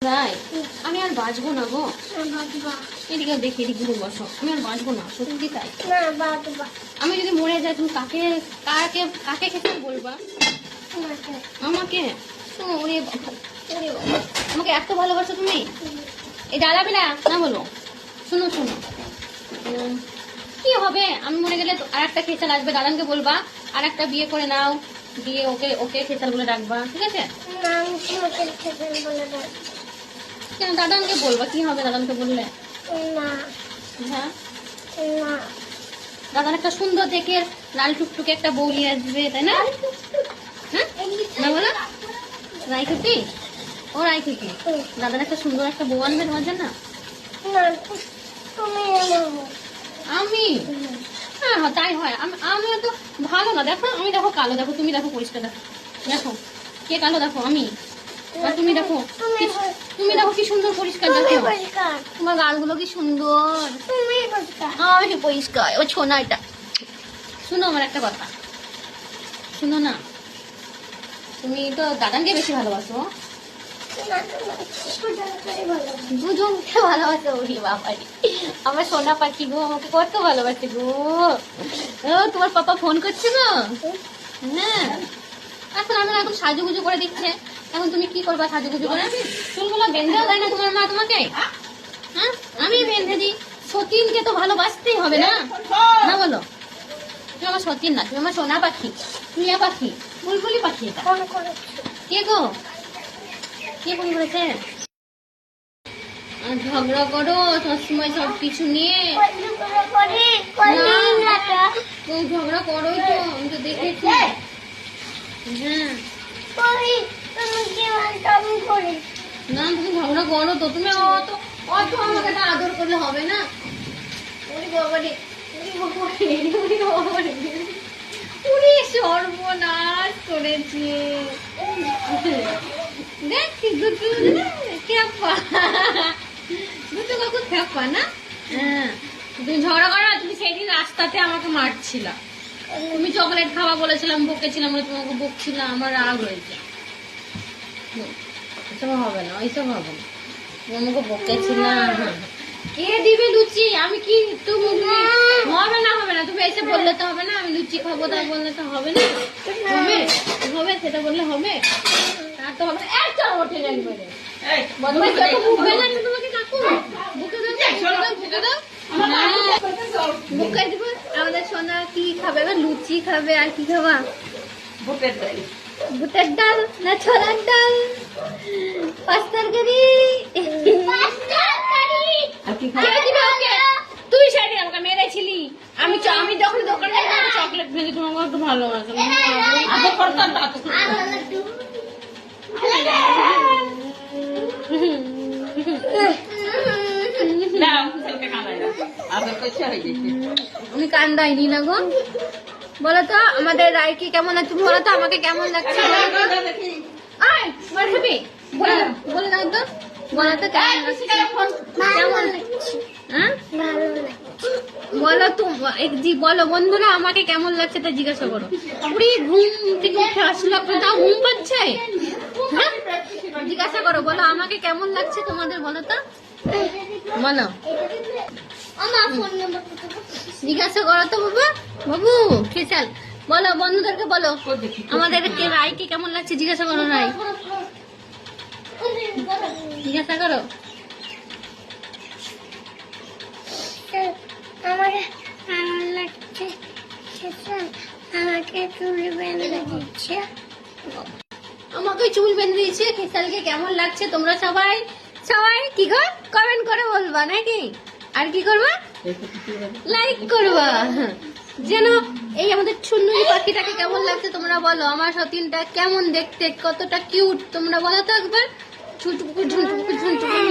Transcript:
তাই আমি আর বাঁচবো না গো। এদিকে দেখি, এদিকে বসো। আমি আর বাঁচবো না, সত্যি তাই। আমি যদি মরে যাই তুমি কাকে কাকে কাকে খেতে বলবা? আমাকে। ওরে বাবা, ওরে বাবা, আমাকে এত ভালোবাসো তুমি? এই জ্বালাবি না না বলো। শোনো শোনো, কি হবে আমি মরে গেলে? আর একটা খেচাল আসবে, দাদানকে বলবা আর একটা বিয়ে করে নাও, দিয়ে ওকে ওকে খেচাল বলে ডাকবা, ঠিক আছে? কেন দাদানকে বলবা? কি হবে দাদানকে বললে? হ্যাঁ, দাদান একটা সুন্দর দেখে লাল টুকটুকে একটা বউ নিয়ে আসবে, তাই না? হ্যাঁ না বলো, রাইখুটি, ও রাইখুটি, দাদান একটা সুন্দর একটা বউ আনবে তোমার জন্য। আমি? হ্যাঁ হ্যাঁ তাই হয়। আমি তো ভালো না, দেখো আমি দেখো কালো, দেখো তুমি দেখো পরিষ্কার, দেখো দেখো কে কালো, দেখো আমি, আর তুমি দেখো, তুমি দেখো কি সুন্দর পরিষ্কার, দেখো তোমার গালগুলো কি সুন্দর, আমি পরিষ্কার। ও ছোনা এটা, শুনো আমার একটা কথা, শুনো না, তুমি তো দাদানকে বেশি ভালোবাসো। দুজনকে ভালোবাসো? ওরে বাবারে, আমার সোনা পাখি গো, আমাকে কত ভালোবাসে গো। ও তোমার পাপা ফোন করছে না? হ্যাঁ, এখন আমরা এখন সাজুগুজু করে দিচ্ছে, এখন তুমি কি করবা সাজুগুজু করে? চুলগুলো বেঁধেও দেয় না তোমার মা তোমাকে? হ্যাঁ, আমি বেঁধে দিই। সতীনকে তো ভালোবাসতেই হবে না, না বলো? তুমি আমার সতীন না, তুমি আমার সোনা পাখি, টিয়া পাখি, বুলবুলি পাখি। এটা কে গো? কে ফোন করেছে? ঝগড়া করো সবসময় সব কিছু নিয়ে, ঝগড়া করোই তো, আমি তো দেখেছি। হ্যাঁ, না তুমি ঝগড়া করো তো, তুমি অত অত আমাকে আদর করলে হবে না। সর্বনাশ করেছে, দেখ দুটো কাকু খেপা না। হ্যাঁ, তুমি ঝগড়া করো। তুমি সেদিন রাস্তাতে আমাকে মারছিলা, তুমি চকলেট খাওয়া বলেছিলাম, বকেছিলাম, তোমাকে বকছিলাম, আমার রাগ হয়েছে। এসব হবে না, ওইসব হবে না, তুমি আমাকে বকেছিলাম। কে দিবে লুচি? আমি কি তুমি? হবে না হবে না, তুমি এসে বললে তো হবে না। আমি লুচি খাবো তাই বললে তো হবে না। হবে হবে, সেটা বললে হবে, তার তো হবে না। একটা ওঠে একবারে তোমাকে কাকু বুকে দাও, বুকে দিব। আমাদের সোনা কি খাবে? লুচি খাবে, আর কি খাবা? বুটের ডাল না ছোলার ডাল? পাস্তার কারি। তুই সেদিন আমাকে মেরেছিলি, আমি যখন দোকানে চকলেট ভেজে তোমাকে একটু ভালোবাসি। আমি কান্দাইনি না গো। বলো তো আমাদের রায়কে কেমন লাগছে? বলো তো আমাকে কেমন লাগছে? বলে দাও তো, বলো তো কেমন লাগছে? বলো তো, বলো বন্ধুরা আমাকে কেমন লাগছে তা জিজ্ঞাসা করো। পুরি ঘুম থেকে উঠে আসলো, তাও ঘুম পাচ্ছে। জিজ্ঞাসা করো, বলো আমাকে কেমন লাগছে তোমাদের, বলো তো, বলো জিজ্ঞাসা করো তো বাবা। বাবু খেচাল, বলো বন্ধুদেরকে, বলো আমাদেরকে রায়কে কেমন লাগছে জিজ্ঞাসা করো। রায় জিজ্ঞাসা করো। আমাকে ভালো লাগছে, আমাকে চুল বেঁধে দিচ্ছে, আমাকে চুল বেঁধে দিয়েছে। খেসালকে কেমন লাগছে তোমরা সবাই সবাই কি গো কমেন্ট করে বলবা নাকি? আর কি করবা? লাইক করবা, যেন এই আমাদের ছুন্নুই পাখিটাকে কেমন লাগছে তোমরা বলো। আমার সতীনটা কেমন দেখতে, কতটা কিউট তোমরা বলো তো একবার। ঝুঁটুপুকু ঝুঁটুপুকু ঝুঁটুপুকু।